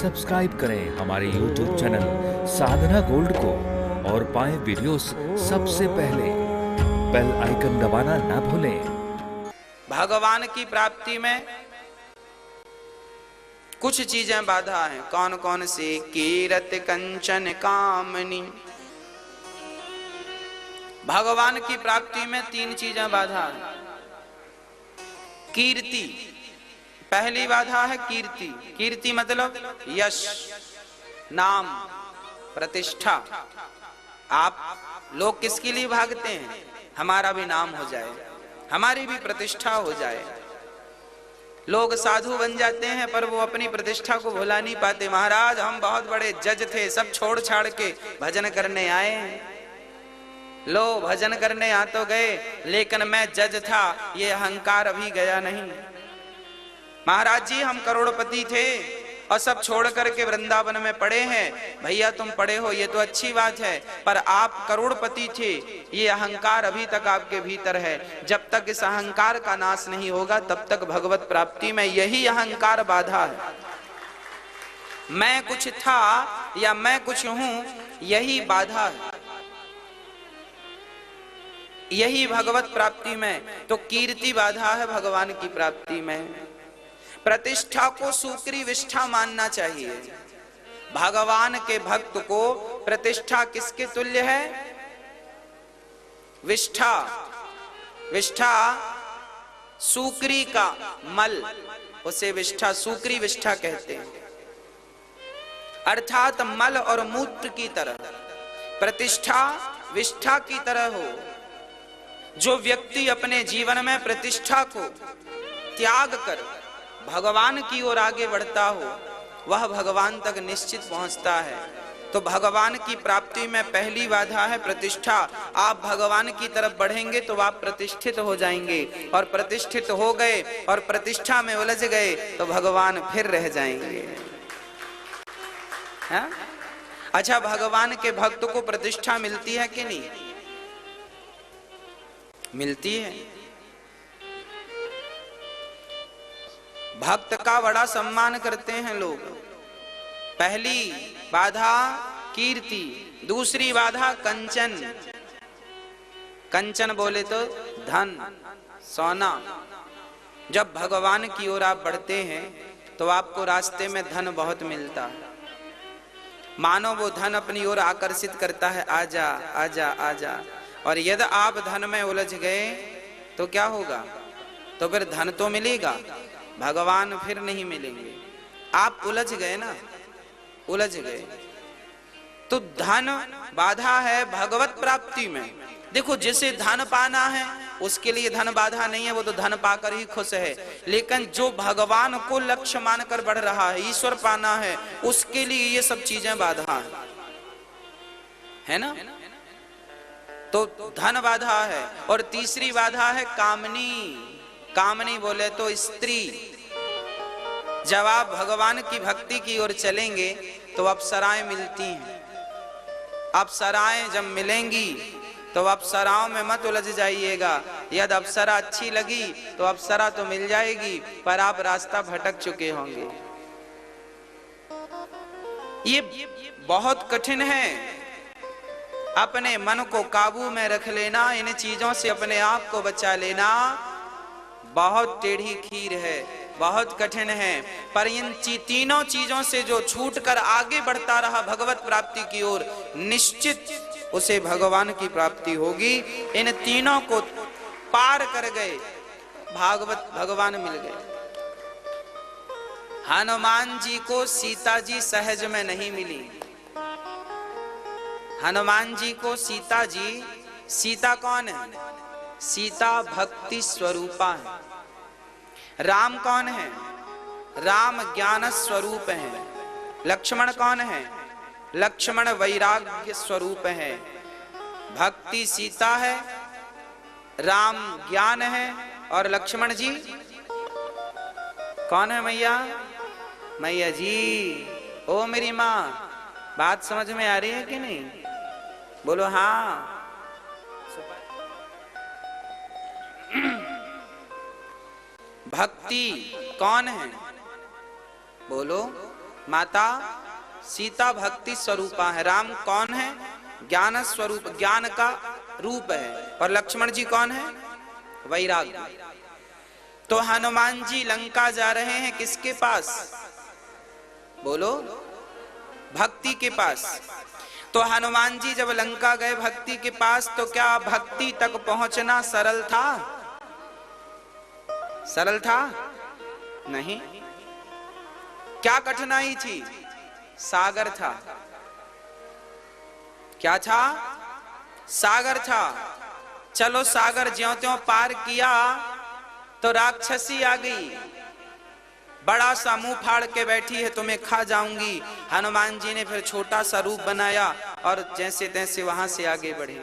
Subscribe करें हमारे YouTube channel साधना gold को और पाएं वीडियोस सबसे पहले। बेल आइकन दबाना ना भूलें। भगवान की प्राप्ति में कुछ चीजें बाधा हैं। कौन कौन सी? कीरत कंचन कामनी। भगवान की प्राप्ति में 3 चीजें बाधा हैं। कीर्ति पहली बाधा है। कीर्ति, कीर्ति मतलब यश, नाम, प्रतिष्ठा। आप लोग किसके लिए भागते हैं? हमारा भी नाम हो जाए, हमारी भी प्रतिष्ठा हो जाए। लोग साधु बन जाते हैं पर वो अपनी प्रतिष्ठा को भुला नहीं पाते। महाराज हम बहुत बड़े जज थे, सब छोड़ छाड़ के भजन करने आए। लो भजन करने आ तो गए, लेकिन मैं जज था, ये अहंकार अभी गया नहीं। महाराज जी हम करोड़पति थे और सब छोड़ करके वृंदावन में पड़े हैं। भैया तुम पड़े हो ये तो अच्छी बात है, पर आप करोड़पति थे, ये अहंकार अभी तक आपके भीतर है। जब तक इस अहंकार का नाश नहीं होगा तब तक भगवत प्राप्ति में यही अहंकार बाधा है। मैं कुछ था या मैं कुछ हूं, यही बाधा है, यही भगवत प्राप्ति में। तो कीर्ति बाधा है भगवान की प्राप्ति में। प्रतिष्ठा को सूक्री विष्ठा मानना चाहिए। भगवान के भक्त को प्रतिष्ठा किसके तुल्य है? विष्ठा। विष्ठा सूक्री का मल, उसे विष्ठा, सूक्री विष्ठा कहते हैं। अर्थात मल और मूत्र की तरह प्रतिष्ठा विष्ठा की तरह हो। जो व्यक्ति अपने जीवन में प्रतिष्ठा को त्याग कर भगवान की ओर आगे बढ़ता हो, वह भगवान तक निश्चित पहुंचता है। तो भगवान की प्राप्ति में पहली बाधा है प्रतिष्ठा। आप भगवान की तरफ बढ़ेंगे तो आप प्रतिष्ठित हो जाएंगे, और प्रतिष्ठित हो गए और प्रतिष्ठा में उलझ गए तो भगवान फिर रह जाएंगे। हा? अच्छा, भगवान के भक्त को प्रतिष्ठा मिलती है कि नहीं? मिलती है। भक्त का बड़ा सम्मान करते हैं लोग। पहली बाधा कीर्ति, दूसरी बाधा कंचन। कंचन बोले तो धन, सोना। जब भगवान की ओर आप बढ़ते हैं तो आपको रास्ते में धन बहुत मिलता है। मानो वो धन अपनी ओर आकर्षित करता है, आजा आजा आजा। और यदि आप धन में उलझ गए तो क्या होगा? तो फिर धन तो मिलेगा, भगवान फिर नहीं मिलेंगे। आप उलझ गए ना, उलझ गए। तो धन बाधा है भगवत प्राप्ति में। देखो, जिसे धन पाना है उसके लिए धन बाधा नहीं है, वो तो धन पाकर ही खुश है। लेकिन जो भगवान को लक्ष्य मानकर बढ़ रहा है, ईश्वर पाना है, उसके लिए ये सब चीजें बाधा है ना। तो धन बाधा है। और तीसरी बाधा है कामनी। कामनी बोले तो स्त्री। जब आप भगवान की भक्ति की ओर चलेंगे तो अप्सराएं मिलती हैं। अप्सराएं जब मिलेंगी तो अप्सराओं में मत उलझ जाइएगा। यदि अप्सरा अच्छी लगी तो अप्सरा तो मिल जाएगी, पर आप रास्ता भटक चुके होंगे। ये बहुत कठिन है। अपने मन को काबू में रख लेना, इन चीजों से अपने आप को बचा लेना बहुत टेढ़ी खीर है, बहुत कठिन है। पर इन तीनों चीजों से जो छूटकर आगे बढ़ता रहा भगवत प्राप्ति की ओर, निश्चित उसे भगवान की प्राप्ति होगी। इन तीनों को पार कर गए, भागवत भगवान मिल गए। हनुमान जी को सीता जी सहज में नहीं मिली। हनुमान जी को सीता जी, सीता कौन है? सीता भक्ति स्वरूपा है। राम कौन है? राम ज्ञान स्वरूप है। लक्ष्मण कौन है? लक्ष्मण वैराग्य स्वरूप है। भक्ति सीता है, राम ज्ञान है, और लक्ष्मण जी कौन है? मैया, मैया जी। ओ मेरी माँ, बात समझ में आ रही है कि नहीं? बोलो हाँ। भक्ति कौन है? बोलो माता सीता भक्ति स्वरूपा है। राम कौन है? ज्ञान स्वरूप, ज्ञान का रूप है। और लक्ष्मण जी कौन है? वैराग्य। तो हनुमान जी लंका जा रहे हैं किसके पास? बोलो, भक्ति के पास। तो हनुमान जी जब लंका गए भक्ति के पास, तो क्या भक्ति तक पहुंचना सरल था? सरल था? नहीं। क्या कठिनाई थी? सागर था। क्या था? सागर था। चलो सागर ज्यों-त्यों पार किया तो राक्षसी आ गई, बड़ा सा मुंह फाड़ के बैठी है, तुम्हें खा जाऊंगी। हनुमान जी ने फिर छोटा सा रूप बनाया और जैसे तैसे वहां से आगे बढ़े।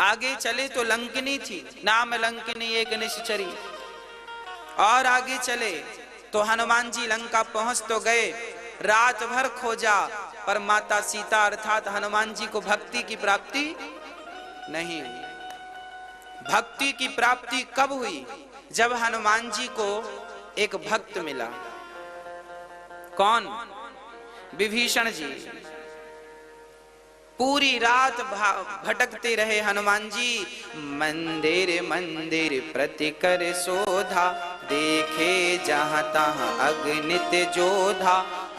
आगे चले तो लंकिनी थी, नाम लंकिनी एक निश्चरी। और आगे चले तो हनुमान जी लंका पहुंच तो गए, रात भर खोजा, पर माता सीता अर्थात हनुमान जी को भक्ति की प्राप्ति नहीं हुई। भक्ति की प्राप्ति कब हुई? जब हनुमान जी को एक भक्त मिला। कौन? विभीषण जी। पूरी रात भटकते रहे हनुमान जी, मंदिर मंदिर प्रति कर शोधा, देखे जहां तहां अगणित जोधा,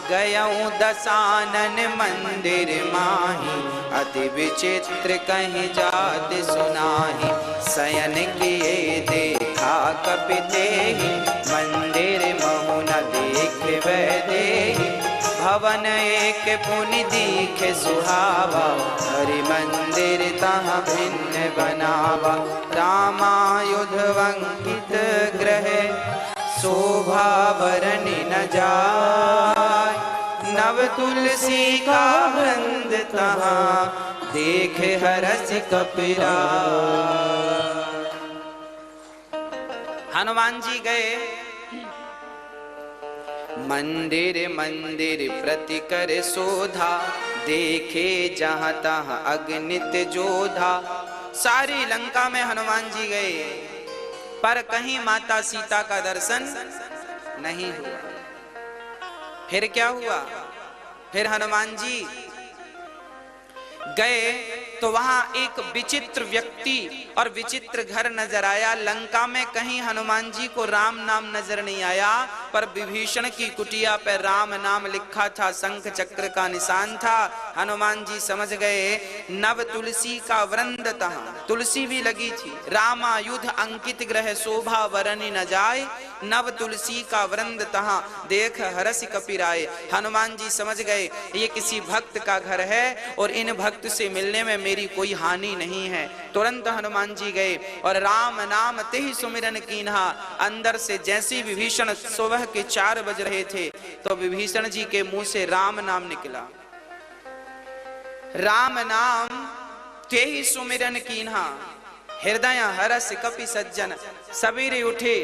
गयऊं दसानन मंदिर माही, अति विचित्र कहीं जात सुनाही, शयन किए देखा कपितेहि, मंदिर महु न देख वैदेही, भवन एक पुनि दीखे सुहावा, हरि मंदिर तहाँ भिन्न बनावा, रामायुध अंकित ग्रह, शोभा बरनि न जाय, नव तुलसी का वृंद तहाँ, देखे हरस कपिराय। हनुमान जी गए, मंदिर मंदिर प्रति कर शोधा, देखे जहां तहां अगणित जोधा। सारी लंका में हनुमान जी गए, पर कहीं माता सीता का दर्शन नहीं हुआ। फिर क्या हुआ? फिर हनुमान जी गए तो वहां एक विचित्र व्यक्ति और विचित्र घर नजर आया। लंका में कहीं हनुमान जी को राम नाम नजर नहीं आया, पर विभीषण की कुटिया पर राम नाम लिखा था, शंख चक्र का निशान था। हनुमान जी समझ गए, नव तुलसी का वृंद तहाँ, तुलसी भी लगी थी, रामायुध अंकित ग्रह, शोभा वरनि न जाय, नव तुलसी का वृंद तहाँ, देख हरस कपिराय। हनुमान जी समझ गए ये किसी भक्त का घर है और इन भक्त से मिलने में मेरी कोई हानि नहीं है। तुरंत हनुमान जी गए और राम नाम ते ही सुमिरन कीन्हा। अंदर से जैसी विभीषण सुबह के 4 बज रहे थे तो विभीषण जी के मुंह से राम नाम निकला। राम नाम ते ही सुमिरन कीन्हा, हृदय हरस कपि सज्जन। सवेरे उठे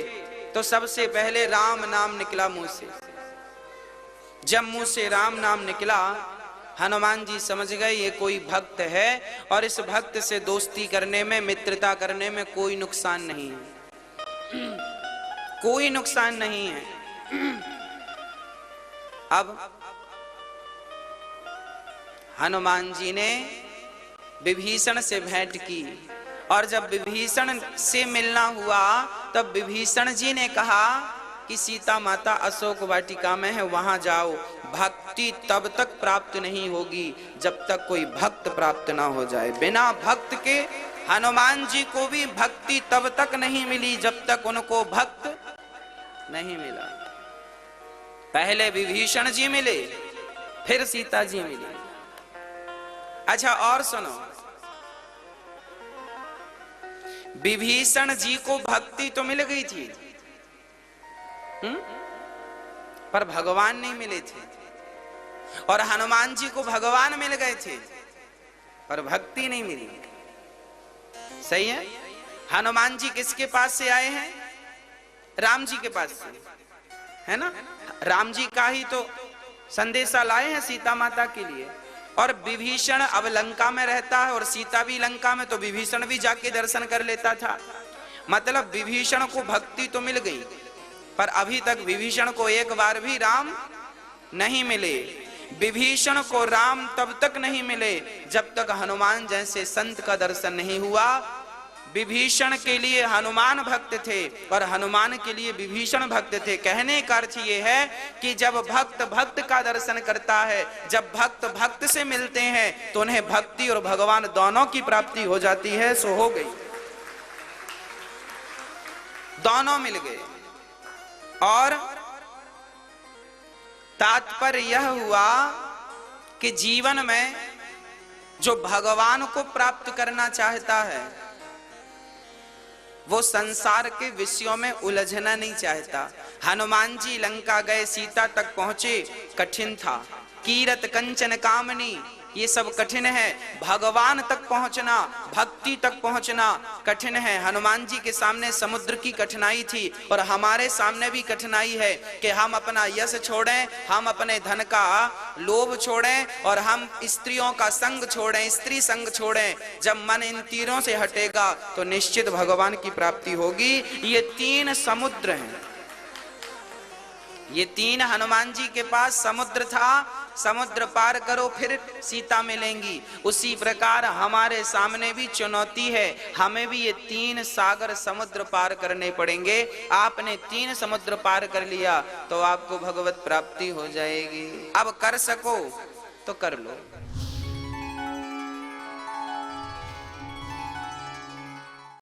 तो सबसे पहले राम नाम निकला मुंह से। जब मुंह से राम नाम निकला, हनुमान जी समझ गए ये कोई भक्त है और इस भक्त से दोस्ती करने में, मित्रता करने में कोई नुकसान नहीं है, कोई नुकसान नहीं है। अब हनुमान जी ने विभीषण से भेंट की और जब विभीषण से मिलना हुआ तब विभीषण जी ने कहा कि सीता माता अशोक वाटिका में है, वहां जाओ। भक्ति तब तक प्राप्त नहीं होगी जब तक कोई भक्त प्राप्त ना हो जाए। बिना भक्त के हनुमान जी को भी भक्ति तब तक नहीं मिली जब तक उनको भक्त नहीं मिला। पहले विभीषण जी मिले, फिर सीता जी मिली। अच्छा और सुनो, विभीषण जी को भक्ति तो मिल गई थी, पर भगवान नहीं मिले थे, और हनुमान जी को भगवान मिल गए थे पर भक्ति नहीं मिली। सही है? हनुमान जी किसके पास से आए हैं? राम जी के पास से, है ना? राम जी का ही तो संदेशा लाए हैं सीता माता के लिए। और विभीषण अब लंका में रहता है और सीता भी लंका में, तो विभीषण भी जाके दर्शन कर लेता था। मतलब विभीषण को भक्ति तो मिल गई, पर अभी तक विभीषण को एक बार भी राम नहीं मिले, विभीषण को राम तब तक नहीं मिले जब तक हनुमान जैसे संत का दर्शन नहीं हुआ। विभीषण के लिए हनुमान भक्त थे और हनुमान के लिए विभीषण भक्त थे। कहने का अर्थ ये है कि जब भक्त भक्त का दर्शन करता है, जब भक्त भक्त से मिलते हैं तो उन्हें भक्ति और भगवान दोनों की प्राप्ति हो जाती है। सो हो गई, दोनों मिल गए। और तात्पर्य यह हुआ कि जीवन में जो भगवान को प्राप्त करना चाहता है वो संसार के विषयों में उलझना नहीं चाहता। हनुमान जी लंका गए, सीता तक पहुंचे, कठिन था। कीरत कंचन कामनी, ये सब कठिन है। भगवान तक पहुंचना, भक्ति तक पहुंचना कठिन है। हनुमान जी के सामने समुद्र की कठिनाई थी और हमारे सामने भी कठिनाई है कि हम अपना यश छोड़ें, हम अपने धन का लोभ छोड़ें और हम स्त्रियों का संग छोड़ें, स्त्री संग छोड़ें। जब मन इन तीरों से हटेगा तो निश्चित भगवान की प्राप्ति होगी। ये तीन समुद्र हैं, ये तीन हनुमान जी के पास समुद्र था। समुद्र पार करो फिर सीता मिलेंगी। उसी प्रकार हमारे सामने भी चुनौती है, हमें भी ये तीन सागर समुद्र पार करने पड़ेंगे। आपने तीन समुद्र पार कर लिया तो आपको भगवत प्राप्ति हो जाएगी। अब कर सको तो कर लो।